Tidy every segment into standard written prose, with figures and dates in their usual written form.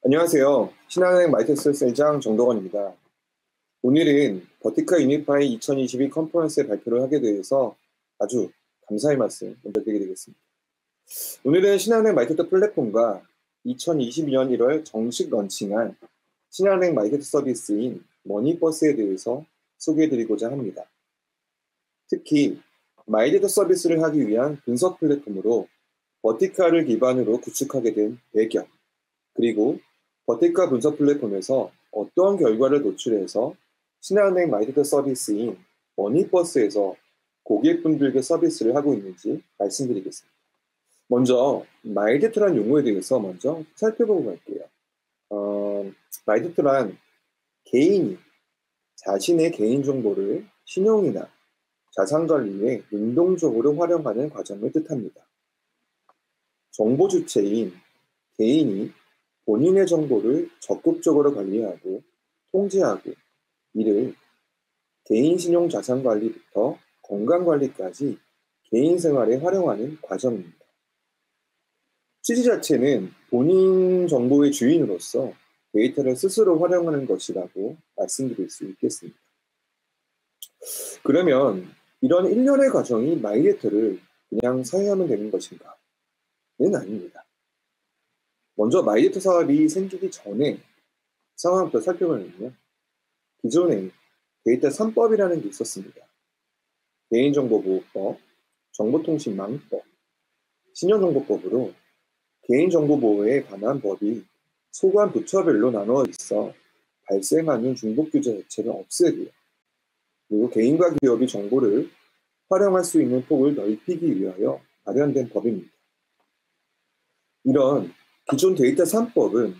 안녕하세요. 신한은행 마이테스 셀장 정동원입니다. 오늘은 버티카 유니파이 2022 컨퍼런스의 발표를 하게 되어서 아주 감사의 말씀 먼저 드리겠습니다. 오늘은 신한은행 마이테스 플랫폼과 2022년 1월 정식 런칭한 신한은행 마이테스 서비스인 머니버스에 대해서 소개해드리고자 합니다. 특히 마이테스 서비스를 하기 위한 분석 플랫폼으로 버티카를 기반으로 구축하게 된 배경, 그리고 버티카 분석 플랫폼에서 어떤 결과를 도출해서 신한은행 마이테스 서비스인 머니버스에서 고객분들께 서비스를 하고 있는지 말씀드리겠습니다. 먼저 마이테스라는 용어에 대해서 먼저 살펴보고 갈게요. 마이테스란 개인이 자신의 개인정보를 신용이나 자산관리에 능동적으로 활용하는 과정을 뜻합니다. 정보 주체인 개인이 본인의 정보를 적극적으로 관리하고 통제하고 이를 개인 신용 자산 관리부터 건강 관리까지 개인 생활에 활용하는 과정입니다. 취지 자체는 본인 정보의 주인으로서 데이터를 스스로 활용하는 것이라고 말씀드릴 수 있겠습니다. 그러면 이런 일련의 과정이 마이데이터를 그냥 사용하면 되는 것인가? 는 아닙니다. 먼저 마이데이터 사업이 생기기 전에 상황부터 살펴보면요. 기존에 데이터 3법이라는 게 있었습니다. 개인정보보호법, 정보통신망법, 신용정보법으로 개인정보보호에 관한 법이 소관 부처별로 나누어 있어 발생하는 중복규제 자체를 없애고요. 그리고 개인과 기업이 정보를 활용할 수 있는 폭을 넓히기 위하여 마련된 법입니다. 이런 기존 데이터 3법은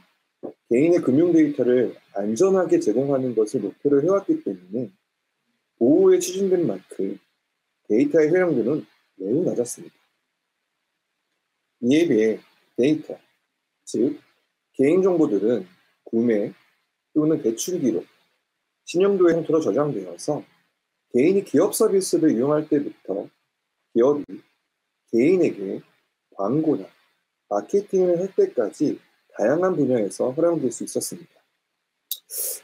개인의 금융 데이터를 안전하게 제공하는 것을 목표로 해왔기 때문에 보호에 추진된 만큼 데이터의 활용도는 매우 낮았습니다. 이에 비해 데이터, 즉 개인정보들은 구매 또는 대출 기록, 신용도의 형태로 저장되어서 개인이 기업 서비스를 이용할 때부터 기업이 개인에게 광고나 마케팅을 할 때까지 다양한 분야에서 활용될 수 있었습니다.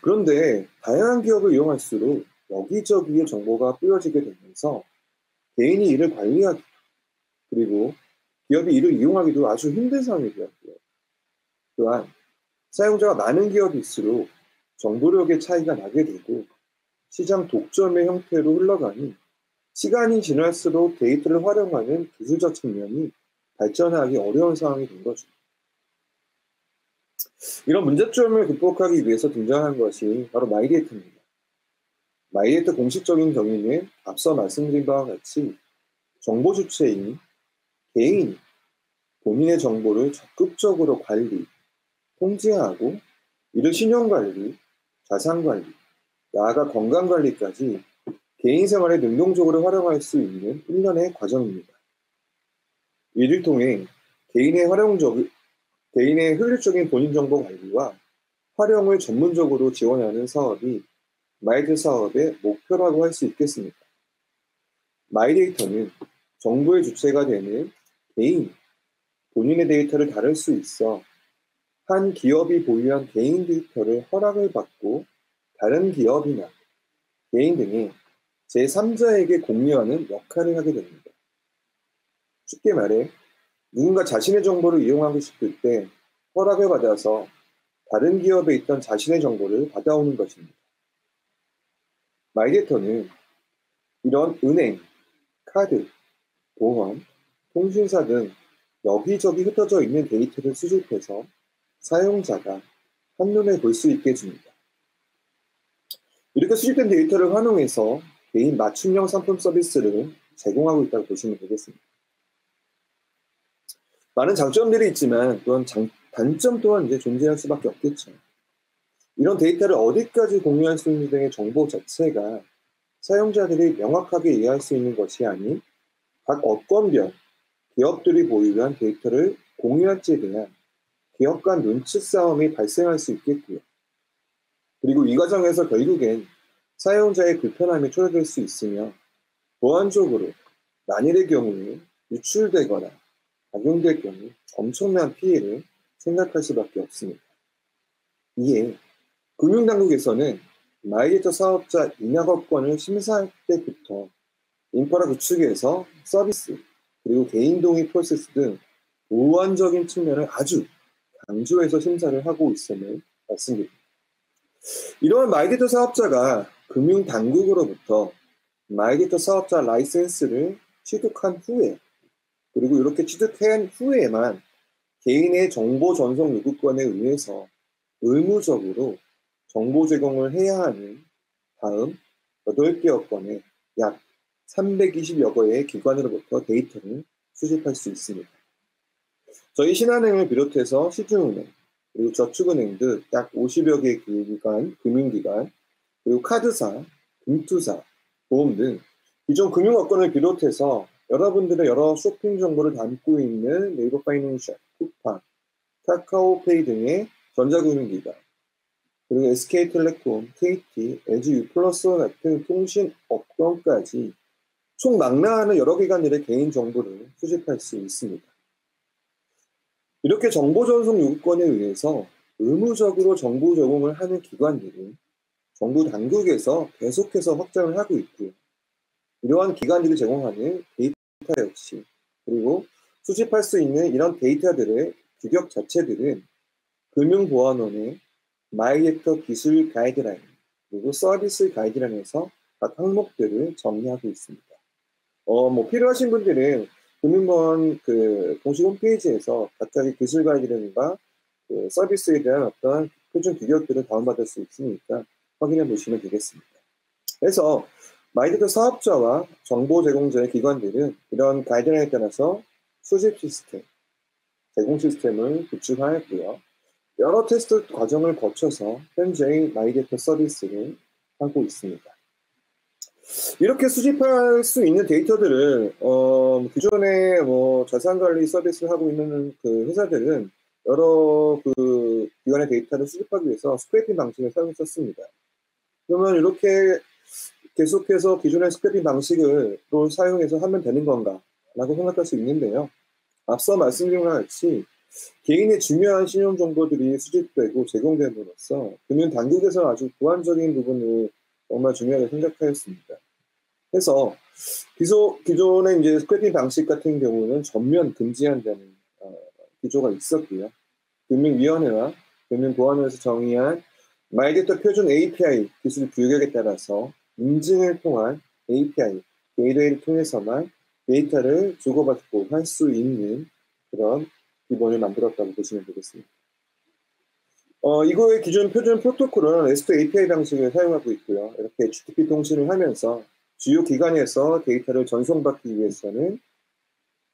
그런데 다양한 기업을 이용할수록 여기저기에 정보가 뿌려지게 되면서 개인이 이를 관리하기 그리고 기업이 이를 이용하기도 아주 힘든 상황이 되었고요. 또한 사용자가 많은 기업일수록 정보력의 차이가 나게 되고 시장 독점의 형태로 흘러가니 시간이 지날수록 데이터를 활용하는 기술적 측면이 발전하기 어려운 상황이 된 거죠. 이런 문제점을 극복하기 위해서 등장한 것이 바로 마이데이터입니다. 마이데이터 공식적인 정의는 앞서 말씀드린 바와 같이 정보 주체인 개인이 본인의 정보를 적극적으로 관리, 통제하고 이를 신용관리, 자산관리, 나아가 건강관리까지 개인 생활에 능동적으로 활용할 수 있는 일련의 과정입니다. 이를 통해 개인의 효율적인 본인 정보 관리와 활용을 전문적으로 지원하는 사업이 마이데이터 사업의 목표라고 할 수 있겠습니다. 마이데이터는 정보의 주체가 되는 개인, 본인의 데이터를 다룰 수 있어 한 기업이 보유한 개인 데이터를 허락을 받고 다른 기업이나 개인 등의 제3자에게 공유하는 역할을 하게 됩니다. 쉽게 말해 누군가 자신의 정보를 이용하고 싶을 때 허락을 받아서 다른 기업에 있던 자신의 정보를 받아오는 것입니다. 마이데이터는 이런 은행, 카드, 보험, 통신사 등 여기저기 흩어져 있는 데이터를 수집해서 사용자가 한눈에 볼 수 있게 해줍니다. 이렇게 수집된 데이터를 활용해서 개인 맞춤형 상품 서비스를 제공하고 있다고 보시면 되겠습니다. 많은 장점들이 있지만 또한 단점 또한 이제 존재할 수밖에 없겠죠. 이런 데이터를 어디까지 공유할 수 있는 등의 정보 자체가 사용자들이 명확하게 이해할 수 있는 것이 아닌 각 업권별 기업들이 보유한 데이터를 공유할지에 대한 기업 간 눈치 싸움이 발생할 수 있겠고요. 그리고 이 과정에서 결국엔 사용자의 불편함이 초래될 수 있으며 보안적으로 만일의 경우에 유출되거나 악용될 경우 엄청난 피해를 생각할 수밖에 없습니다. 이에 금융당국에서는 마이데이터 사업자 인허가권을 심사할 때부터 인프라 구축에서 서비스, 그리고 개인 동의 프로세스 등 보완적인 측면을 아주 강조해서 심사를 하고 있음을 말씀드립니다. 이러한 마이데이터 사업자가 금융당국으로부터 마이데이터 사업자 라이센스를 취득한 후에, 그리고 이렇게 취득한 후에만 개인의 정보 전송 요구권에 의해서 의무적으로 정보 제공을 해야 하는 다음 8개여 건의 약 320여 개의 기관으로부터 데이터를 수집할 수 있습니다. 저희 신한은행을 비롯해서 시중은행, 그리고 저축은행 등 약 50여 개의 기관, 금융기관, 그리고 카드사, 금투사, 보험 등 기존 금융업권을 비롯해서 여러분들의 여러 쇼핑 정보를 담고 있는 네이버 파이낸셜, 쿠팡, 카카오페이 등의 전자금융기관, 그리고 SK텔레콤, KT, LG U+플러스 같은 통신업권까지 총 망라하는 여러 기관들의 개인정보를 수집할 수 있습니다. 이렇게 정보 전송 요구권에 의해서 의무적으로 정보 제공을 하는 기관들은 정부 당국에서 계속해서 확장을 하고 있고요. 이러한 기관들이 제공하는 데이터 역시, 그리고 수집할 수 있는 이런 데이터들의 규격 자체들은 금융보안원의 마이데이터 기술 가이드라인, 그리고 서비스 가이드라인에서 각 항목들을 정리하고 있습니다. 필요하신 분들은 금융보안 공식 홈페이지에서 각각의 기술 가이드라인과 서비스에 대한 어떤 표준 규격들을 다운받을 수 있으니까 확인해 보시면 되겠습니다. 그래서 마이데이터 사업자와 정보 제공자의 기관들은 이런 가이드라인에 따라서 수집 시스템, 제공 시스템을 구축하였고요. 여러 테스트 과정을 거쳐서 현재의 마이데이터 서비스를 하고 있습니다. 이렇게 수집할 수 있는 데이터들을 기존에 자산관리 서비스를 하고 있는 그 회사들은 여러 그 기관의 데이터를 수집하기 위해서 스크래핑 방식을 사용했었습니다. 그러면 이렇게 계속해서 기존의 스크래핑 방식을 사용해서 하면 되는 건가 라고 생각할 수 있는데요. 앞서 말씀드린 것 같이 개인의 중요한 신용 정보들이 수집되고 제공됨으로써 금융당국에서 아주 보완적인 부분을 정말 중요하게 생각하였습니다. 그래서 기존의 이제 스크래핑 방식 같은 경우는 전면 금지한다는 기조가 있었고요. 금융위원회와 금융보안원에서 정의한 마이데이터 표준 API 기술 규격에 따라서 인증을 통한 API, 게이트웨이를 통해서만 데이터를 주고받고 할 수 있는 그런 기본을 만들었다고 보시면 되겠습니다. 이거의 기존 표준 프로토콜은 REST API 방식을 사용하고 있고요. 이렇게 HTTP 통신을 하면서 주요 기관에서 데이터를 전송받기 위해서는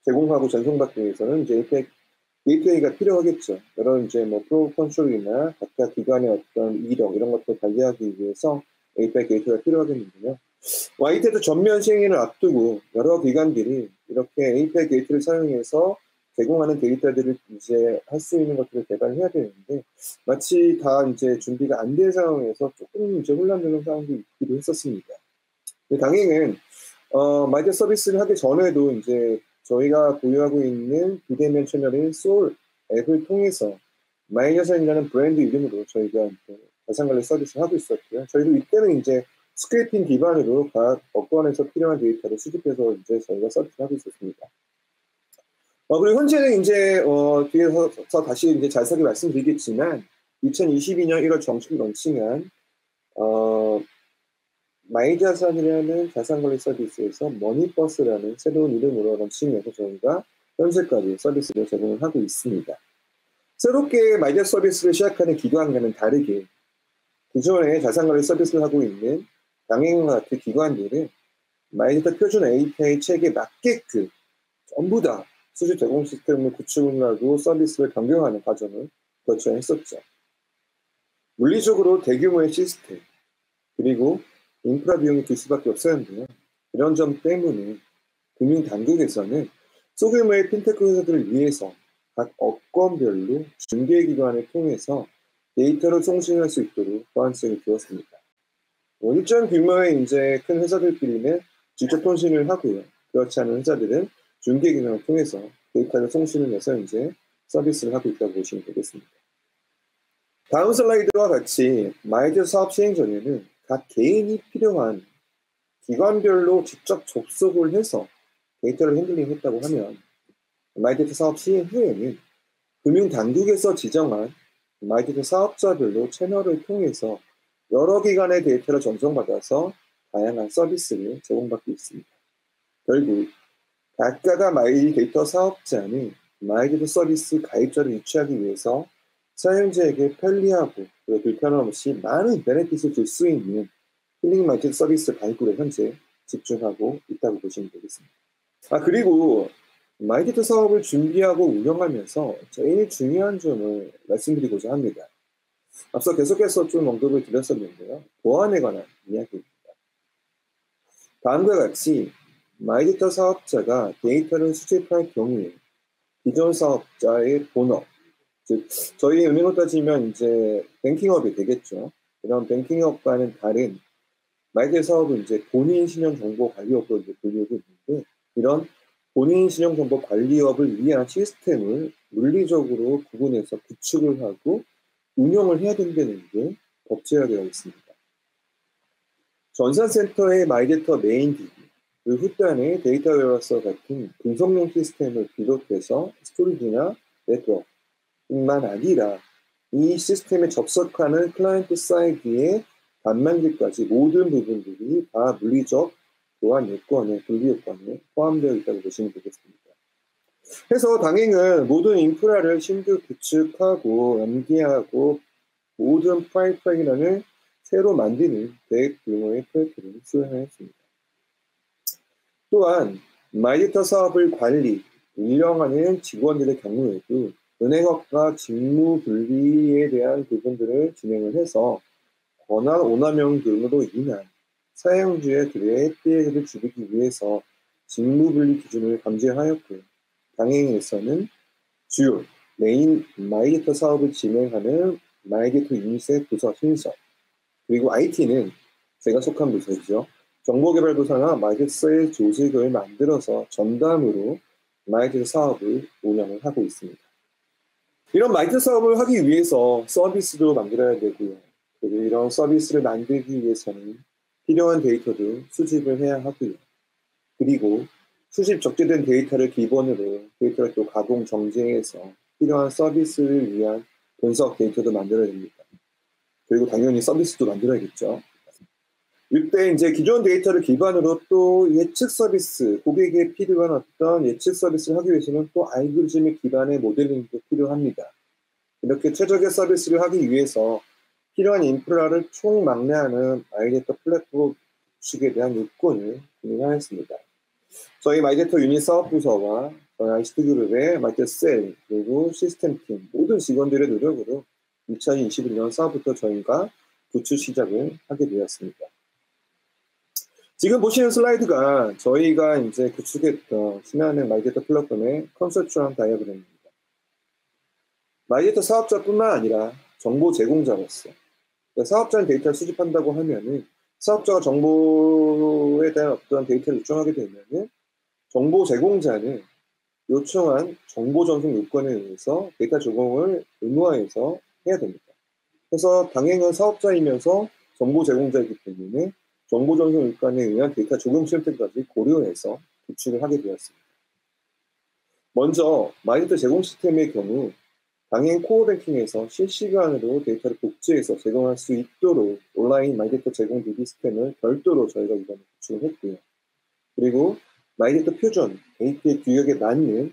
제공하고 전송받기 위해서는 이제 API가 필요하겠죠. 여러 이제 프로 컨트롤이나 각각 기관의 어떤 이동 이런 것들을 관리하기 위해서 API 게이트가 필요하겠는데요. YT도 전면 시행을 앞두고 여러 기관들이 이렇게 API 게이트를 사용해서 제공하는 데이터들을 이제 할 수 있는 것들을 개발해야 되는데 마치 다 이제 준비가 안 된 상황에서 조금 이제 혼란되는 상황도 있기도 했었습니다. 당행은 마이데이터 서비스를 하기 전에도 이제 저희가 보유하고 있는 비대면 채널인 소울 앱을 통해서 마이자산이라는 브랜드 이름으로 저희가 자산관리 서비스를 하고 있었고요. 저희도 이때는 이제 스크래핑 기반으로 각 업권에서 필요한 데이터를 수집해서 이제 저희가 서비스를 하고 있었습니다. 그리고 현재는 이제 뒤에서 다시 이제 자세하게 말씀드리겠지만 2022년 1월 정식 런칭한 마이자산이라는 자산관리 서비스에서 머니버스라는 새로운 이름으로 런칭해서 저희가 현재까지 서비스를 제공을 하고 있습니다. 새롭게 마이자산 서비스를 시작하는 기관과는 다르게 기존에 자산관리 서비스를 하고 있는 양행과 같은 기관들은 마이데이터 표준 API 체계에 맞게끔 전부 다 수집 제공 시스템을 구축을 하고 서비스를 변경하는 과정을 거쳐야 했었죠. 물리적으로 대규모의 시스템, 그리고 인프라 비용이 들 수밖에 없었는데요. 이런 점 때문에 금융당국에서는 소규모의 핀테크 회사들을 위해서 각 업권별로 중개기관을 통해서 데이터를 송신할 수 있도록 보완책을 두었습니다. 일정 규모의 이제 큰 회사들끼리는 직접 통신을 하고요. 그렇지 않은 회사들은 중개기관을 통해서 데이터를 송신을 해서 이제 서비스를 하고 있다고 보시면 되겠습니다. 다음 슬라이드와 같이 마이데이터 사업 시행 전에는 각 개인이 필요한 기관별로 직접 접속을 해서 데이터를 핸들링했다고 하면 마이데이터 사업 시행 후에는 금융당국에서 지정한 마이데이터 사업자별로 채널을 통해서 여러 기관의 데이터를 전송받아서 다양한 서비스를 제공받고 있습니다. 결국 각각의 마이데이터 사업자는 마이데이터 서비스 가입자를 유치하기 위해서 사용자에게 편리하고 그리고 불편함 없이 많은 베네핏을 줄 수 있는 힐링 마이데이터 서비스 발굴에 현재 집중하고 있다고 보시면 되겠습니다. 그리고 마이데이터 사업을 준비하고 운영하면서 제일 중요한 점을 말씀드리고자 합니다. 앞서 계속해서 좀 언급을 드렸었는데요. 보안에 관한 이야기입니다. 다음과 같이 마이데이터 사업자가 데이터를 수집할 경우에 기존 사업자의 본업, 즉 저희 은행으로 따지면 이제 뱅킹업이 되겠죠. 이런 뱅킹업과는 다른 마이데이터 사업은 이제 본인 신용정보 관리업으로 불리고 있는데 이런 본인 신용정보 관리업을 위한 시스템을 물리적으로 구분해서 구축을 하고 운영을 해야 된다는 게 법제화되어 있습니다. 전산센터의 마이데이터 메인 DB, 그 후단의 데이터 웨어러스 같은 분석용 시스템을 비롯해서 스토리지나 네트워크뿐만 아니라 이 시스템에 접속하는 클라이언트 사이드의 반만기까지 모든 부분들이 다 물리적 보안 요건에, 분리 요건에 포함되어 있다고 보시면 되겠습니다. 그래서 당행은 모든 인프라를 신규 구축하고 연계하고 모든 파이프라인을 새로 만드는 대획 규모의 프로젝트를 수행하였습니다. 또한 마이데이터 사업을 관리, 운영하는 직원들의 경우에도 은행업과 직무 분리에 대한 부분들을 진행을 해서 권한 오남용 등으로 인한 사용주의들의 피해를 줄이기 위해서 직무 분리 기준을 감지하였고 당행에서는 주요 메인 마이데이터 사업을 진행하는 마이데이터 유닛의 부서 신설, 그리고 IT는 제가 속한 부서이죠. 정보개발부서나 마이데이터 조직을 만들어서 전담으로 마이데이터 사업을 운영을 하고 있습니다. 이런 마이데이터 사업을 하기 위해서 서비스도 만들어야 되고요. 그리고 이런 서비스를 만들기 위해서는 필요한 데이터도 수집을 해야 하고요. 그리고 수집 적재된 데이터를 기본으로 데이터를 또 가공 정제해서 필요한 서비스를 위한 분석 데이터도 만들어야 됩니다. 그리고 당연히 서비스도 만들어야겠죠. 이때 이제 기존 데이터를 기반으로 또 예측 서비스, 고객에 필요한 어떤 예측 서비스를 하기 위해서는 또 알고리즘의 기반의 모델링도 필요합니다. 이렇게 최적의 서비스를 하기 위해서 필요한 인프라를 총망라하는 마이데이터 플랫폼 구축에 대한 요건을 공유하였습니다. 저희 마이데이터 유닛 사업부서와 저희 ICT 그룹의 마이데이터 셀 그리고 시스템팀 모든 직원들의 노력으로 2021년 사업부터 저희가 구축 시작을 하게 되었습니다. 지금 보시는 슬라이드가 저희가 이제 구축했던 신한은행 마이데이터 플랫폼의 컨셉추얼 다이어그램입니다. 마이데이터 사업자뿐만 아니라 정보 제공자로서 사업자는 데이터를 수집한다고 하면은 사업자가 정보에 대한 어떤 데이터를 요청하게 되면은 정보 제공자는 요청한 정보 전송 요건에 의해서 데이터 제공을 의무화해서 해야 됩니다. 그래서 당행은 사업자이면서 정보 제공자이기 때문에 정보 전송 요건에 의한 데이터 제공 시스템까지 고려해서 구축을 하게 되었습니다. 먼저 마이데이터 제공 시스템의 경우 당행 코어 뱅킹에서 실시간으로 데이터를 복제해서 제공할 수 있도록 온라인 마이데이터 제공 DB 시스템을 별도로 저희가 이번에 구축을 했고요. 그리고 마이데이터 표준 API 규격에 맞는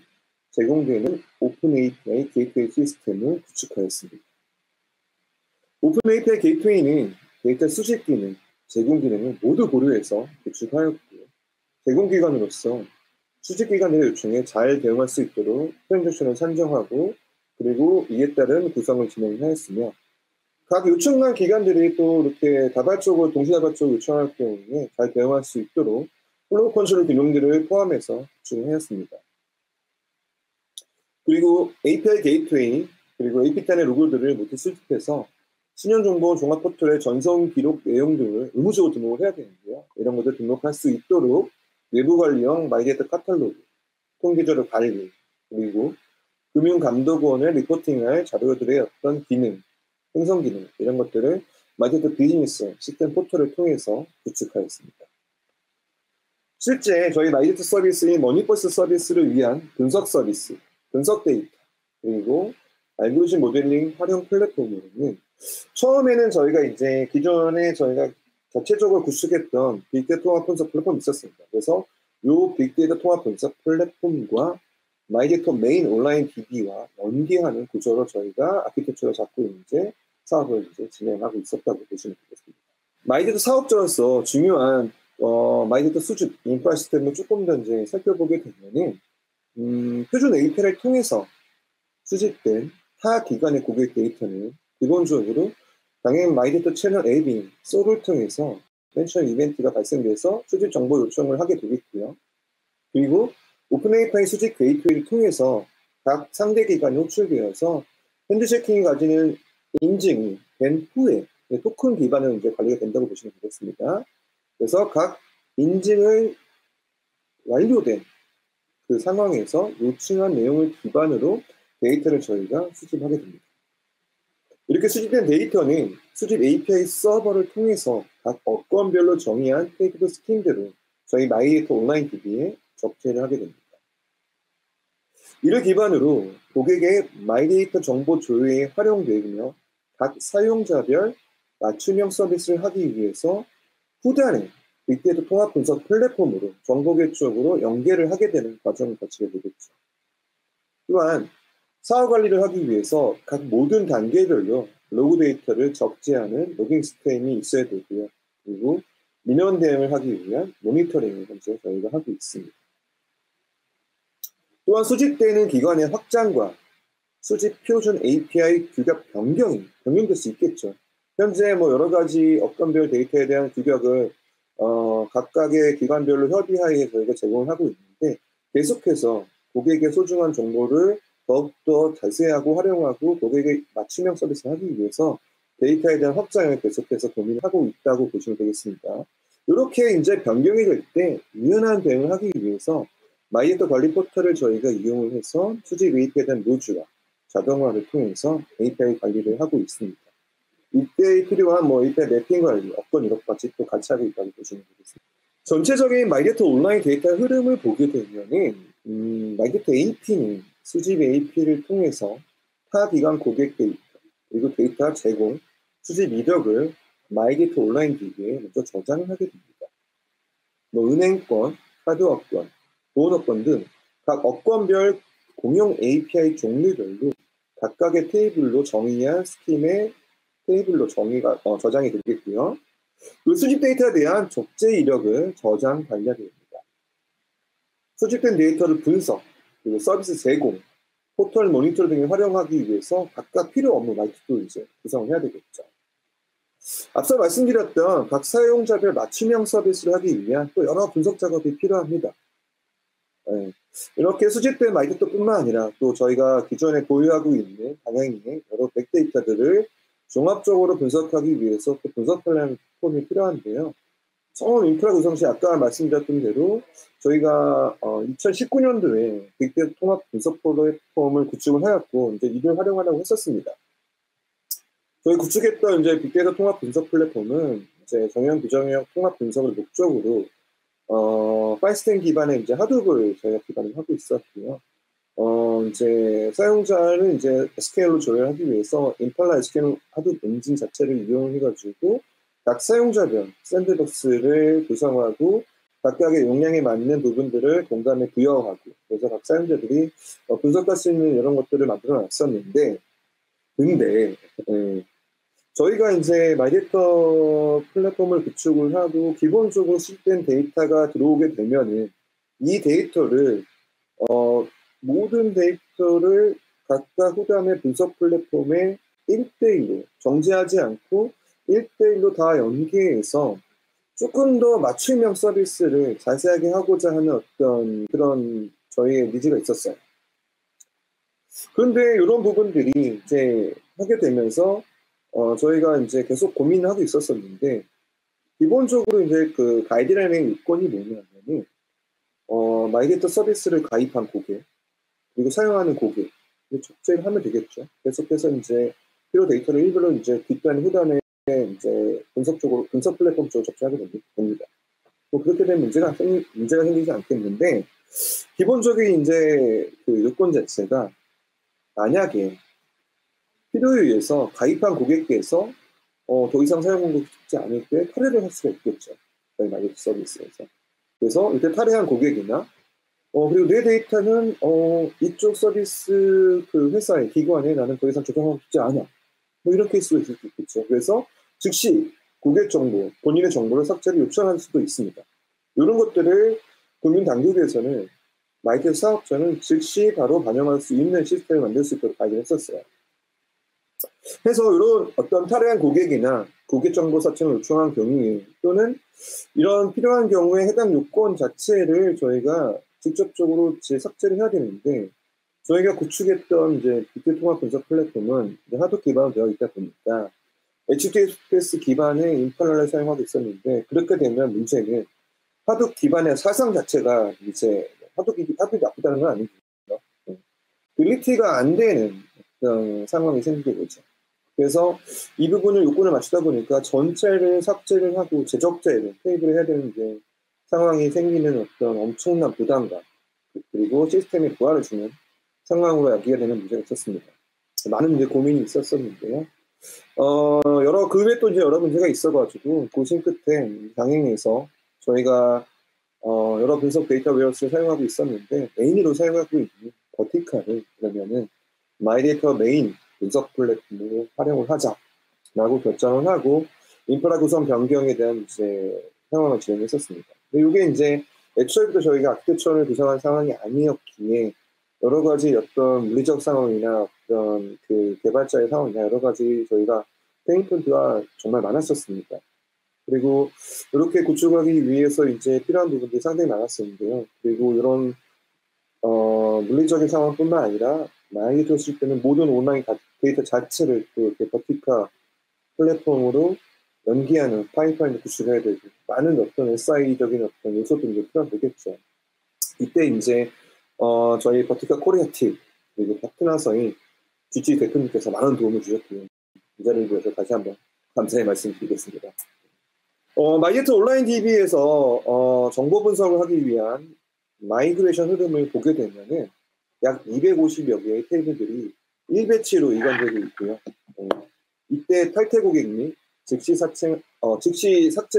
제공되는 오픈 API 게이트웨이 시스템을 구축하였습니다. 오픈 API 게이트웨이는 데이터 수집 기능, 제공 기능을 모두 고려해서 구축하였고요. 제공기관으로서 수집기관들의 요청에 잘 대응할 수 있도록 트랜잭션을 산정하고 그리고 이에 따른 구성을 진행하였으며 각 요청한 기관들이 또 이렇게 다발적으로 동시다발적으로 요청할 경우에 잘 대응할 수 있도록 플로우 컨트롤 기능들을 포함해서 구축하였습니다. 그리고 API 게이트웨이 그리고 API 로그들을 모두 수집해서 신용정보 종합 포털의 전송 기록 내용 등을 의무적으로 등록을 해야 되는데요. 이런 것들 등록할 수 있도록 내부 관리형 마이데이터 카탈로그, 통계자료 관리, 그리고 금융감독원을 리포팅할 자료들의 어떤 기능, 생성 기능 이런 것들을 마이데이터 비즈니스 시스템 포털을 통해서 구축하였습니다. 실제 저희 마이데이터 서비스인 머니버스 서비스를 위한 분석 서비스, 분석 데이터, 그리고 알고리즘 모델링 활용 플랫폼으로는 처음에는 저희가 이제 기존에 저희가 자체적으로 구축했던 빅데이터 통합 분석 플랫폼이 있었습니다. 그래서 이 빅데이터 통합 분석 플랫폼과 마이데이터 메인 온라인 DB와 연계하는 구조로 저희가 아키텍처를 잡고 이제 사업을 이제 진행하고 있었다고 보시면 되겠습니다. 마이데이터 사업자로서 중요한 마이데이터 수집 인프라 시스템을 조금 더 이제 살펴보게 되면은 표준 API를 통해서 수집된 타 기관의 고객 데이터는 기본적으로 당연 마이데이터 채널 앱인 소를 통해서 맨 처음 이벤트가 발생돼서 수집 정보 요청을 하게 되겠고요. 그리고 오픈 API 수집 게이트웨이를 통해서 각 상대 기관이 호출되어서 핸드 체킹이 가지는 인증이 된 후에 토큰 기반으로 이제 관리가 된다고 보시면 되겠습니다. 그래서 각 인증을 완료된 그 상황에서 요청한 내용을 기반으로 데이터를 저희가 수집하게 됩니다. 이렇게 수집된 데이터는 수집 API 서버를 통해서 각 업권별로 정의한 테이크 스킨대로 저희 마이데이터 온라인 DB에 적재를 하게 됩니다. 이를 기반으로 고객의 마이데이터 정보 조회에 활용되며 각 사용자별 맞춤형 서비스를 하기 위해서 후단에 빅데이터 통합 분석 플랫폼으로 정보계 쪽으로 연계를 하게 되는 과정을 거치게 되겠죠. 또한 사업 관리를 하기 위해서 각 모든 단계별로 로그 데이터를 적재하는 로깅 시스템이 있어야 되고요. 그리고 민원 대응을 하기 위한 모니터링을 현재 저희가 하고 있습니다. 또한 수집되는 기관의 확장과 수집 표준 API 규격 변경될 수 있겠죠. 현재 뭐 여러 가지 업권별 데이터에 대한 규격을 각각의 기관별로 협의하에 저희가 제공을 하고 있는데 계속해서 고객의 소중한 정보를 더욱더 자세하고 활용하고 고객의 맞춤형 서비스를 하기 위해서 데이터에 대한 확장을 계속해서 고민하고 있다고 보시면 되겠습니다. 이렇게 이제 변경이 될 때 유연한 대응을 하기 위해서 마이데이터 관리 포털을 저희가 이용을 해서 수집 API에 대한 노즈와 자동화를 통해서 API 관리를 하고 있습니다. 이때 필요한 API 매핑 관리, 업권 이런 같이 또 같이 하고 있다고 보시면 되겠습니다. 전체적인 마이데이터 온라인 데이터 흐름을 보게 되면은 마이데이터 AP는 수집 AP를 통해서 타 기관 고객 데이터 그리고 데이터 제공, 수집 이력을 마이데이터 온라인 DB에 먼저 저장을 하게 됩니다. 은행권, 카드 업권, 보험 업권 등 각 업권별 공용 API 종류별로 각각의 테이블로 정의한 스킴의 테이블로 저장이 되겠고요. 그 수집 데이터에 대한 적재 이력을 저장 관리하게 됩니다. 수집된 데이터를 분석, 그리고 서비스 제공, 포털 모니터 등을 활용하기 위해서 각각 필요 없는 마이데이터도 이제 구성을 해야 되겠죠. 앞서 말씀드렸던 각 사용자별 맞춤형 서비스를 하기 위한 또 여러 분석 작업이 필요합니다. 이렇게 수집된 마이데이터뿐만 아니라 또 저희가 기존에 보유하고 있는 다양한 여러 빅데이터들을 종합적으로 분석하기 위해서 또 분석 플랫폼이 필요한데요. 처음 인프라 구성 시 아까 말씀드렸던 대로 저희가 2019년도에 빅데이터 통합 분석 플랫폼을 구축을 하였고 이제 이를 활용하려고 했었습니다. 저희 구축했던 이제 빅데이터 통합 분석 플랫폼은 이제 정형 비정형 통합 분석을 목적으로 파이스템 기반의 이제 하둡을 저희가 기반으로 하고 있었고요. 이제 사용자는 이제 SQL로 조회하기 위해서 임팔라 SQL 하둡 엔진 자체를 이용해가지고 각 사용자별 샌드박스를 구성하고 각각의 용량에 맞는 부분들을 공간에 부여하고 그래서 각 사용자들이 분석할 수 있는 이런 것들을 만들어 놨었는데 근데 저희가 이제 마이데이터 플랫폼을 구축을 하고 기본적으로 수집된 데이터가 들어오게 되면은 이 데이터를 모든 데이터를 각각 후단의 분석 플랫폼에 1대1로 정제하지 않고 1대1로 다 연계해서 조금 더 맞춤형 서비스를 자세하게 하고자 하는 어떤 그런 저희의 니즈가 있었어요. 그런데 이런 부분들이 이제 하게 되면서 저희가 이제 계속 고민을 하고 있었었는데 기본적으로 이제 그 가이드라인의 요건이 뭐냐면은 마이데이터 서비스를 가입한 고객 그리고 사용하는 고객 적재를 하면 되겠죠. 계속해서 이제 필요 데이터를 일부러 이제 뒷단, 후단에 이제 분석 플랫폼 쪽으로 접수하게 됩니다. 뭐 그렇게 되면 문제가 생기지 않겠는데, 기본적인 이제 그 요건 자체가 만약에 필요에 의해서 가입한 고객께서 더 이상 사용 공급이 쉽지 않을 때 탈회를 할 수가 있겠죠. 저희 마이게이트 서비스에서. 그래서 이때 탈회한 고객이나 그리고 내 데이터는 이쪽 서비스 그 회사의 기관에 나는 더 이상 저장하고 싶지 않아. 뭐 이런 케이스도 있을 수 있겠죠. 그래서 즉시 고객 정보, 본인의 정보를 삭제를 요청할 수도 있습니다. 이런 것들을 금융 당국에서는 마이게이트 사업자는 즉시 바로 반영할 수 있는 시스템을 만들 수 있도록 발견했었어요. 그래서 이런 어떤 탈회한 고객이나 고객 정보 삭제를 요청한 경우에 또는 이런 필요한 경우에 해당 요건 자체를 저희가 직접적으로 삭제를 해야 되는데, 저희가 구축했던 이제 빅데이터 통합 분석 플랫폼은 하도 기반으로 되어 있다 보니까 HTTPS 기반의 임팔라를 사용하고 있었는데, 그렇게 되면 문제는 하도 기반의 사상 자체가 이제 하도 나쁘다는 건 아니고요. 빌리티가 안 되는 그런 상황이 생기게 되죠. 그래서 이 부분을 요건을 맞추다 보니까 전체를 삭제를 하고 제적자를 테이블을 해야 되는 게 상황이 생기는 어떤 엄청난 부담감, 그리고 시스템에 부하를 주는 상황으로 야기가 되는 문제가 있었습니다. 많은 이제 고민이 있었었는데요. 그 외에 또 이제 여러 문제가 있어가지고 고심 끝에 강행에서 저희가 여러 분석 데이터 웨어스를 사용하고 있었는데, 메인으로 사용하고 있는 버티카를 그러면은 마이데이터 메인 분석 플랫폼으로 활용을 하자라고 결정을 하고 인프라 구성 변경에 대한 이제 상황을 진행했었습니다. 근데 이게 이제 애초에부터 저희가 아키텍처를 구성한 상황이 아니었기에 여러 가지 어떤 물리적 상황이나 어떤 그 개발자의 상황이나 여러 가지 저희가 페인포인트가 정말 많았었습니다. 그리고 이렇게 구축하기 위해서 이제 필요한 부분들이 상당히 많았었는데요. 그리고 이런 물리적인 상황뿐만 아니라 마이게이트를 쓸 때는 모든 온라인 데이터 자체를 또 이렇게 버티카 플랫폼으로 연기하는 파이프라인을 구축해야 되고, 많은 어떤 SI적인 어떤 요소들이 필요하겠죠. 이때 이제 저희 버티카 코리아 팀 그리고 파트너서인 GG 대표님께서 많은 도움을 주셨고요. 이 자리를 위해서 다시 한번 감사의 말씀드리겠습니다. 마이게이트 온라인 DB에서 정보 분석을 하기 위한 마이그레이션 흐름을 보게 되면은 약 250여 개의 테이블들이 1배치로 이관되고 있고요. 이때 탈퇴 고객 및 즉시 삭제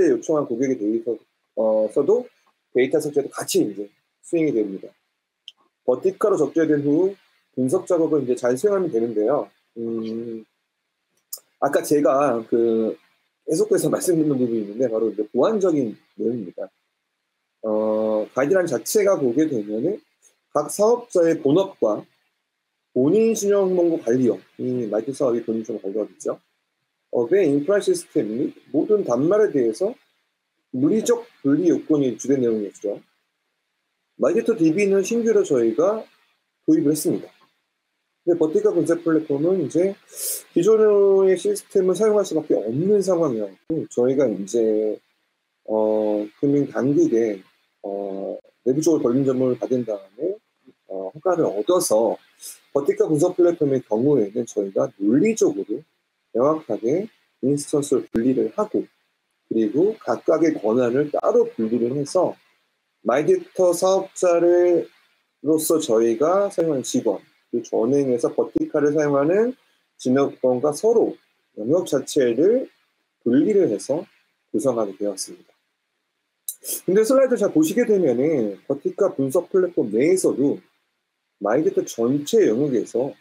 요청한 고객에 대해서도 데이터 삭제도 같이 이제 수행이 됩니다. 버티카로 적재된 후 분석 작업을 이제 잘 수행하면 되는데요. 아까 제가 계속해서 말씀드리는 부분이 있는데 바로 이제 보안적인 내용입니다. 가이드라인 자체가 보게 되면은 각 사업자의 본업과 본인 신용정보 관리업이 마이게이트 사업이 본인 신용정보 관리업이죠. 업의 인프라 시스템 및 모든 단말에 대해서 물리적 분리 요건이 주된 내용이었죠. 마이게이트 DB는 신규로 저희가 도입을 했습니다. 근데 버티카 분석 플랫폼은 이제 기존의 시스템을 사용할 수밖에 없는 상황이었고, 저희가 이제 금융 당국에 내부적으로 걸린 점을 받은 다음에 허가를 얻어서 버티카 분석 플랫폼의 경우에는 저희가 논리적으로 명확하게 인스턴스를 분리를 하고, 그리고 각각의 권한을 따로 분리를 해서 마이게이터 사업자로서 저희가 사용하는 직원, 그 전행에서 버티카를 사용하는 진업권과 서로 영역 자체를 분리를 해서 구성하게 되었습니다. 근데 슬라이드 잘 보시게 되면은 버티카 분석 플랫폼 내에서도 마이게이터 전체 영역에서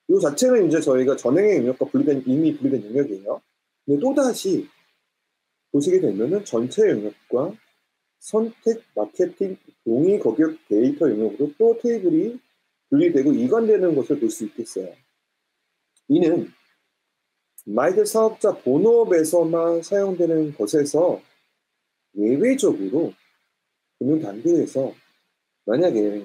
이 자체는 이제 저희가 전행의 영역과 이미 분리된 영역이에요. 근데 또다시 보시게 되면은 전체 영역과 선택, 마케팅, 동의 고객 데이터 영역으로 또 테이블이 분리되고 이관되는 것을 볼 수 있겠어요. 이는 마이게이트 사업자 본업에서만 사용되는 것에서 예외적으로 금융당국에서 만약에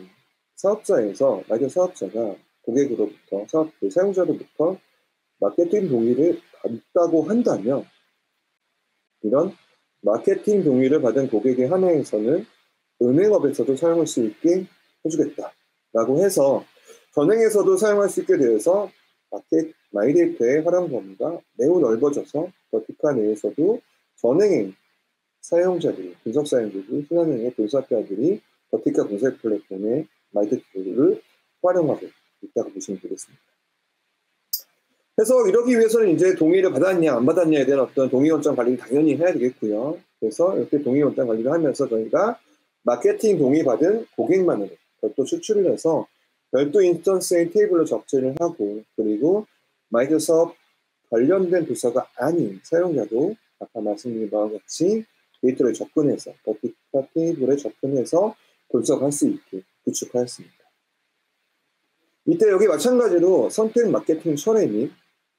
마이게이트 사업자가 고객으로부터 사용자로부터 마케팅 동의를 받았다고 한다면, 이런 마케팅 동의를 받은 고객에 한해서는 은행업에서도 사용할 수 있게 해주겠다라고 해서 전행에서도 사용할 수 있게 되어서 마이데이터의 활용 범위가 매우 넓어져서 버티카 내에서도 전행의 사용자들이, 분석 사용자들이, 순환행의 분석가들이 버티카 분석 플랫폼의 마이데이터를 활용하고 있다고 보시면 되겠습니다. 그래서 이러기 위해서는 이제 동의를 받았냐 안 받았냐에 대한 어떤 동의원장 관리를 당연히 해야 되겠고요. 그래서 이렇게 동의원장 관리를 하면서 저희가 마케팅 동의받은 고객만으로 별도 추출을 해서 별도 인스턴스의 테이블로 적재를 하고, 그리고 마이크로소프트 관련된 부서가 아닌 사용자도 아까 말씀드린 바와 같이 데이터를 접근해서 버티카 테이블에 접근해서 분석할 수 있게 구축하였습니다. 이때 여기 마찬가지로 선택 마케팅 철회 및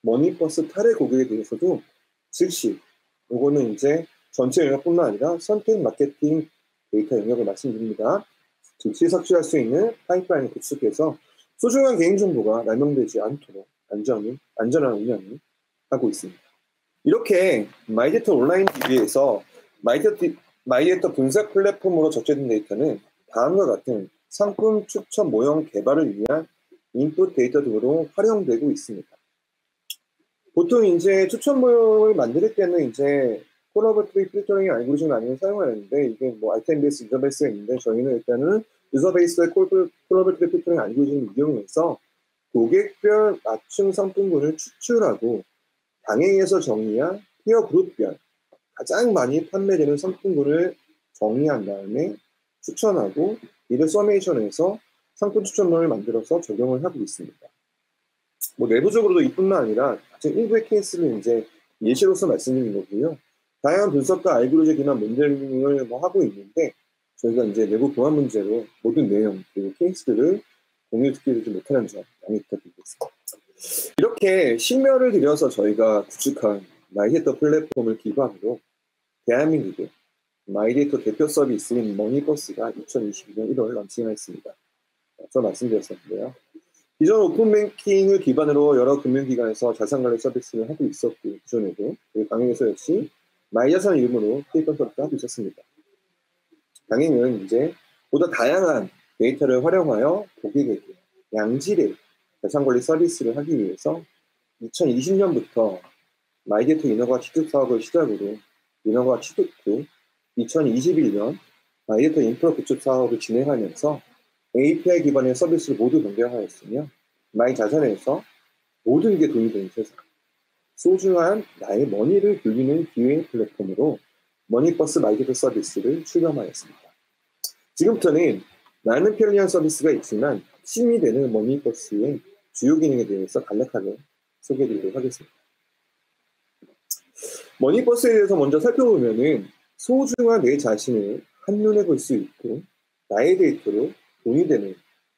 머니버스 탈의 고객에 대해서도 즉시, 이거는 이제 전체 영역뿐만 아니라 선택 마케팅 데이터 영역을 말씀드립니다. 즉시 삭제할 수 있는 파이프라인을 구축해서 소중한 개인정보가 남용되지 않도록 안전한 운영을 하고 있습니다. 이렇게 마이데이터 온라인 DB에서 마이데이터 분석 플랫폼으로 적재된 데이터는 다음과 같은 상품 추천 모형 개발을 위한 인풋 데이터 등으로 활용되고 있습니다. 보통 이제 추천 모형을 만들 때는 이제 콜라보레이티브 필터링 알고리즘을 많이 사용하는데, 이게 뭐 아이템 베이스, 유저 베이스가 있는데, 저희는 일단은 유저 베이스의 콜라보레이티브 필터링 알고리즘을 이용해서 고객별 맞춤 상품군을 추출하고 당행에서 정의한 티어 그룹별 가장 많이 판매되는 상품군을 정의한 다음에 추천하고, 이를 서메이션해서 상품 추천문을 만들어서 적용을 하고 있습니다. 뭐 내부적으로도 이뿐만 아니라 가장 일부의 케이스를 이제 예시로서 말씀드린 거고요. 다양한 분석과 알고리즘 기반 모델링을 하고 있는데, 저희가 이제 내부 보안 문제로 모든 내용 그리고 케이스들을 공유시키지 못하는 점 양해 부탁드리겠습니다. 이렇게 심혈을 들여서 저희가 구축한 마이데이터 플랫폼을 기반으로 대한민국의 마이데이터 대표 서비스인 머니버스가 2022년 1월 런칭했습니다. 앞서 말씀드렸었는데요. 기존 오픈뱅킹을 기반으로 여러 금융기관에서 자산관리 서비스를 하고 있었고, 기존에도 강행에서 역시 마이자산 이름으로 테이프 서비스를 하고 있었습니다. 강행은 이제 보다 다양한 데이터를 활용하여 고객에게 양질의 자산관리 서비스를 하기 위해서 2020년부터 마이데이터 인허가 취득 사업을 시작으로 인허가 취득 후 2021년 마이데이터 인프라 구축 사업을 진행하면서 API 기반의 서비스를 모두 변경하였으며, 마이자산에서 모든 게 돈이 되는 세상, 소중한 나의 머니를 돌리는 기회 플랫폼으로 머니버스 마이데이터 서비스를 출범하였습니다. 지금부터는 많은 편리한 서비스가 있지만 핵심이 되는 머니버스의 주요 기능에 대해서 간략하게 소개해드리도록 하겠습니다. 머니버스에 대해서 먼저 살펴보면은 소중한 내 자신을 한눈에 볼 수 있고 나의 데이터로 돈이 되는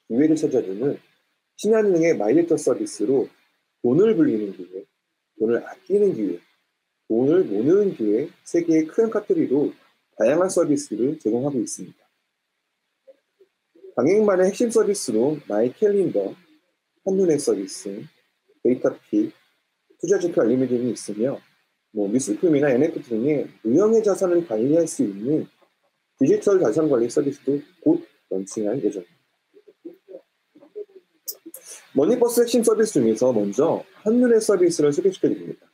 기회를 찾아주는 신한은행의 마이데이터 서비스로 돈을 불리는 기회, 돈을 아끼는 기회, 돈을 모으는 기회, 세 개의 큰 카테고리로 다양한 서비스를 제공하고 있습니다. 강행만의 핵심 서비스로 마이 캘린더, 한눈의 서비스, 데이터픽, 투자지표 알림이 등이 있으며, 미술품이나 NFT 등의 무형의 자산을 관리할 수 있는 디지털 자산 관리 서비스도 곧 런칭할 예정입니다. 머니버스 핵심 서비스 중에서 먼저 한눈의 서비스를 소개시켜드립니다.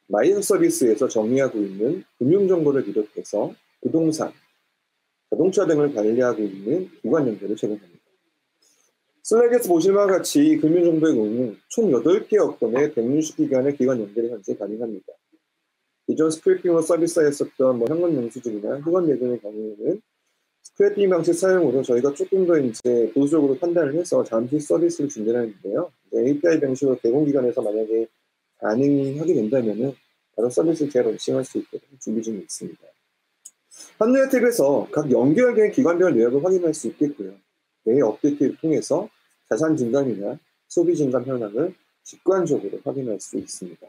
마이데이터 서비스에서 정의하고 있는 금융정보를 비롯해서 부동산, 자동차 등을 관리하고 있는 기관 연결을 제공합니다. 슬라이드에서 보실 바와 같이 금융정보의 경우는 총 8개 건의 160기관의 기관 연결이 현재 가능합니다. 기존 스크래핑으로 서비스하였었던 현금 영수증이나 후원 예금의 경우에는 스크래핑 방식 사용으로 저희가 조금 더 이제 보수적으로 판단을 해서 잠시 서비스를 준비하는데요. API 방식으로 대공기관에서 만약에 가능히 하게 된다면은 바로 서비스를 재론칭할 수 있도록 준비 중에 있습니다. 한눈의 탭에서 각 연결된 기관별 내역을 확인할 수 있겠고요. 매일 업데이트를 통해서 자산 증감이나 소비 증감 현황을 직관적으로 확인할 수 있습니다.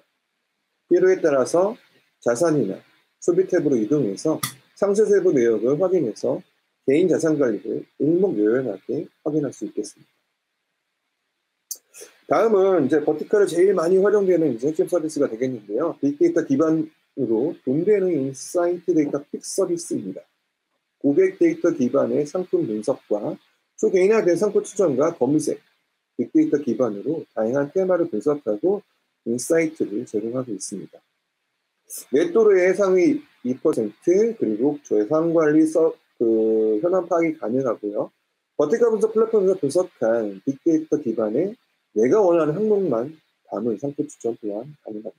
필요에 따라서 자산이나 소비 탭으로 이동해서 상세 세부 내역을 확인해서 개인 자산 관리를 일목요연하게 확인할 수 있겠습니다. 다음은 이제 버티컬을 제일 많이 활용되는 이제 핵심 서비스가 되겠는데요. 빅데이터 기반으로 돈 되는 인사이트 데이터 픽 서비스입니다. 고객 데이터 기반의 상품 분석과 초개인화된 상품 추천과 검색, 빅데이터 기반으로 다양한 테마를 분석하고 인사이트를 제공하고 있습니다. 매도로의 상위 2%, 그리고 조회상 관리 현황 파악이 가능하고요. 버티컬 분석 플랫폼에서 분석한 빅데이터 기반의 내가 원하는 항목만 담은 상품 추천 또한 가능합니다.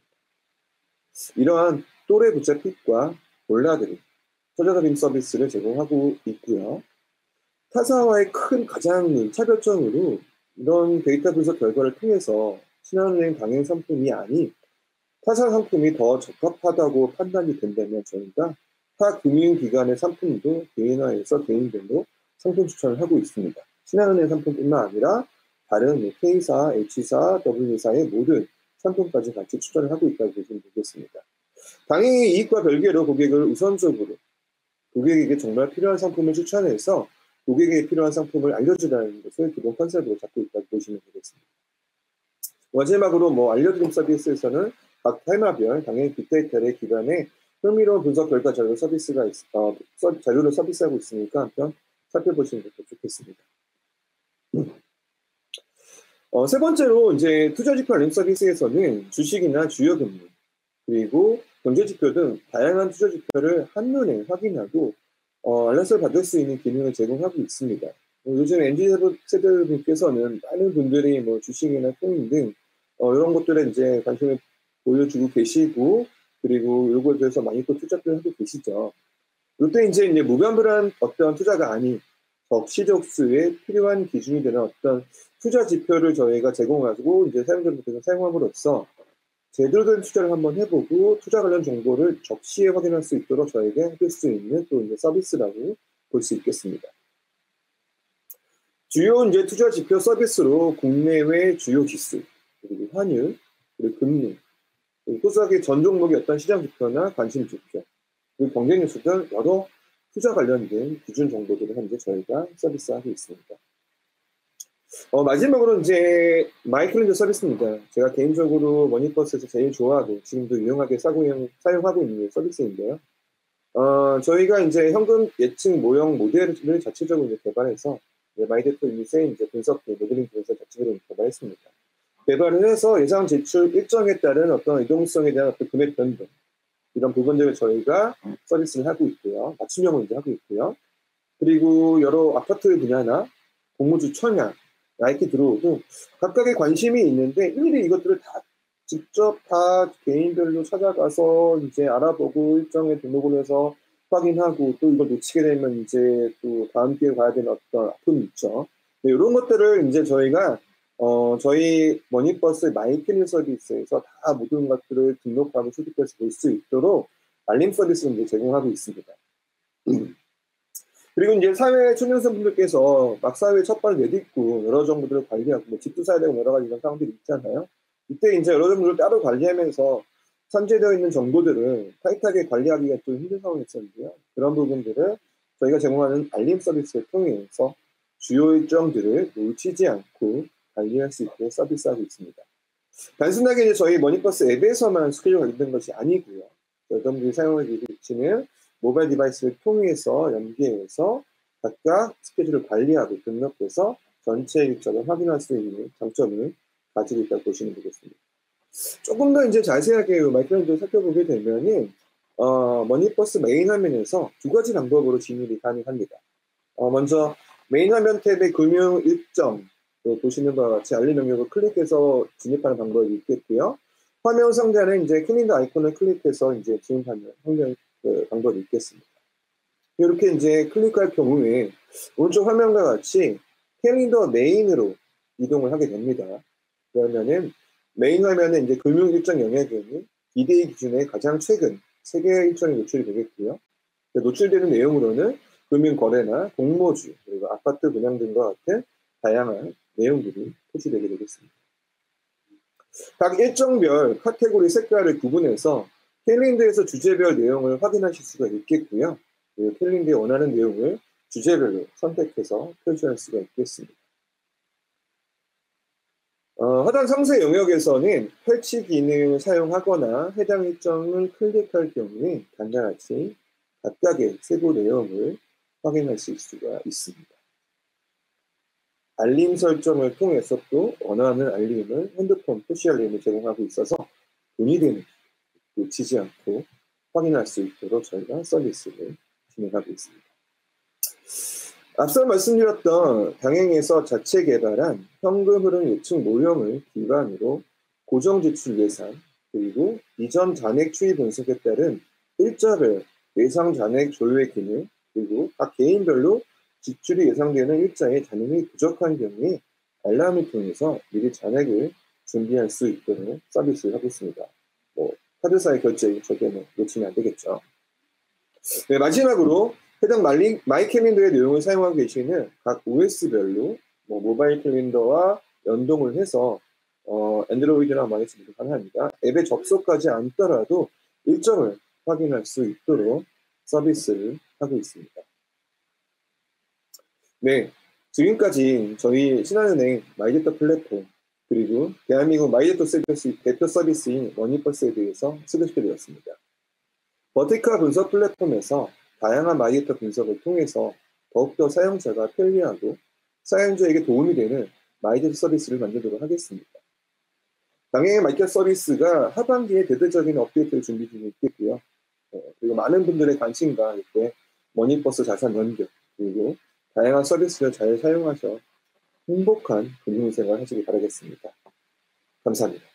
이러한 또래 부채 픽과 골라드림, 초저드림 서비스를 제공하고 있고요. 타사와의 가장 차별점으로 이런 데이터 분석 결과를 통해서 신한은행 당행 상품이 아닌 타사 상품이 더 적합하다고 판단이 된다면 저희가 타 금융기관의 상품도 개인화해서 개인별로 상품 추천을 하고 있습니다. 신한은행 상품뿐만 아니라 다른 K사, H사, W사의 모든 상품까지 같이 추천을 하고 있다고 보시면 되겠습니다. 당연히 이익과 별개로 고객을 우선적으로 고객에게 정말 필요한 상품을 추천해서 고객에게 필요한 상품을 알려주라는 것을 기본 컨셉으로 잡고 있다고 보시면 되겠습니다. 마지막으로 알려드림 서비스에서는 각 테마별 당연히 빅데이터의 기반에 흥미로운 분석 결과 자료를 서비스하고 있으니까 한번 살펴보시는 것도 좋겠습니다. 세 번째로 이제 투자지표 알림 서비스에서는 주식이나 주요 금리 그리고 경제지표 등 다양한 투자지표를 한눈에 확인하고 알람을 받을 수 있는 기능을 제공하고 있습니다. 요즘 MZ 세대분께서는 많은 분들이 주식이나 코인 등 이런 것들에 이제 관심을 보여주고 계시고 그리고 요거에 대해서 많이 또 투자를 하고 계시죠. 이때 이제 무분별한 어떤 투자가 아닌 적시적소에 필요한 기준이 되는 어떤 투자 지표를 저희가 제공하고 이제 사용자분들께서 사용함으로써 제대로 된 투자를 한번 해보고 투자 관련 정보를 적시에 확인할 수 있도록 저에게 해줄 수 있는 또 이제 서비스라고 볼 수 있겠습니다. 주요 이제 투자 지표 서비스로 국내외 주요 지수, 그리고 환율, 그리고 금리, 그리고 소수하게 전 종목의 어떤 시장 지표나 관심 지표, 그리고 경쟁 뉴스 등 여러 투자 관련된 기준 정보들을 현재 저희가 서비스하고 있습니다. 마지막으로 이제 마이클린저 서비스입니다. 제가 개인적으로 머니버스에서 제일 좋아하고 지금도 유용하게 사용하고 있는 서비스인데요. 저희가 이제 현금 예측 모형 모델을 자체적으로 이제 개발해서 마이데이터 유닛의 이제 분석 모델링 분석 자체적으로 개발했습니다. 개발을 해서 예상 지출 일정에 따른 어떤 이동성에 대한 어떤 금액 변동 이런 부분들을 저희가 서비스를 하고 있고요. 맞춤형을 이제 하고 있고요. 그리고 여러 아파트 분야나 공모주 청약, 나이키 드로우도 각각의 관심이 있는데 일일이 이것들을 직접 개인별로 찾아가서 이제 알아보고 일정에 등록을 해서 확인하고 또 이걸 놓치게 되면 이제 또 다음 기회에 가야 되는 어떤 아픔이 있죠. 네, 이런 것들을 이제 저희가 저희 머니버스 마이클린 서비스에서 다 모든 것들을 등록하고 수집해서 볼 수 있도록 알림 서비스를 이제 제공하고 있습니다. 그리고 이제 사회 초년생 분들께서 막 사회에 첫 발을 내딛고 여러 정보들을 관리하고 집도 사야 되고 여러 가지 이런 상황들이 있잖아요. 이때 이제 여러 정보를 따로 관리하면서 산재되어 있는 정보들을 타이트하게 관리하기가 좀 힘든 상황이 있었는데요. 그런 부분들을 저희가 제공하는 알림 서비스를 통해서 주요 일정들을 놓치지 않고 관리할 수 있게 서비스하고 있습니다. 단순하게 이제 저희 머니버스 앱에서만 스케줄 관리된 것이 아니고요. 여러분들이 사용하고 계시는 모바일 디바이스를 통해서 연계해서 각각 스케줄을 관리하고 등록해서 전체 일정을 확인할 수 있는 장점을 가지고 있다고 보시면 되겠습니다. 조금 더 이제 자세하게 마이크로를 살펴보게 되면은 머니버스 메인 화면에서 두 가지 방법으로 진입이 가능합니다. 먼저 메인 화면 탭의 금융 일정 보시는 바와 같이 알림 영역을 클릭해서 진입하는 방법이 있겠고요. 화면 상단에 이제 캘린더 아이콘을 클릭해서 이제 진입하는 방법이 있겠습니다. 이렇게 이제 클릭할 경우에 오른쪽 화면과 같이 캘린더 메인으로 이동을 하게 됩니다. 그러면은 메인 화면에 이제 금융 일정 영역에는 비데이 기준에 가장 최근 3개의 일정이 노출이 되겠고요. 노출되는 내용으로는 금융 거래나 공모주 그리고 아파트 분양 등과 같은 다양한 내용들이 표시되게 되겠습니다. 각 일정별 카테고리 색깔을 구분해서 캘린더에서 주제별 내용을 확인하실 수가 있겠고요. 그리고 캘린더에 원하는 내용을 주제별로 선택해서 표시할 수가 있겠습니다. 하단 상세 영역에서는 펼치 기능을 사용하거나 해당 일정을 클릭할 경우에 간단같이 각각의 세부 내용을 확인하실 수가 있습니다. 알림 설정을 통해서 또 원하는 알림을 핸드폰 푸시 알림을 제공하고 있어서 돈이 되는 놓치지 않고 확인할 수 있도록 저희가 서비스를 진행하고 있습니다. 앞서 말씀드렸던 당행에서 자체 개발한 현금 흐름 예측 모형을 기반으로 고정 지출 예산 그리고 이전 잔액 추이 분석에 따른 일자별 예상 잔액 조율의 기능 그리고 각 개인별로 지출이 예상되는 일자의 잔액이 부족한 경우에 알람을 통해서 미리 잔액을 준비할 수 있도록 서비스를 하고 있습니다. 카드사의 결제 절대 놓치면 안 되겠죠. 네, 마지막으로 해당 마이 캘린더의 내용을 사용하고 계시는 각 OS별로 모바일 캘린더와 연동을 해서 안드로이드나 iOS도 가능합니다. 앱에 접속하지 않더라도 일정을 확인할 수 있도록 서비스를 하고 있습니다. 네, 지금까지 저희 신한은행 마이데이터 플랫폼 그리고 대한민국 마이데이터 서비스 대표 서비스인 머니버스에 대해서 소개시켜드렸습니다. 버티컬 분석 플랫폼에서 다양한 마이데이터 분석을 통해서 더욱더 사용자가 편리하고 사용자에게 도움이 되는 마이데이터 서비스를 만들도록 하겠습니다. 당연히 마이데이터 서비스가 하반기에 대대적인 업데이트를 준비 중에 있겠고요. 그리고 많은 분들의 관심과 이렇게 머니버스 자산 연결 그리고 다양한 서비스를 잘 사용하셔 행복한 금융생활 하시기 바라겠습니다. 감사합니다.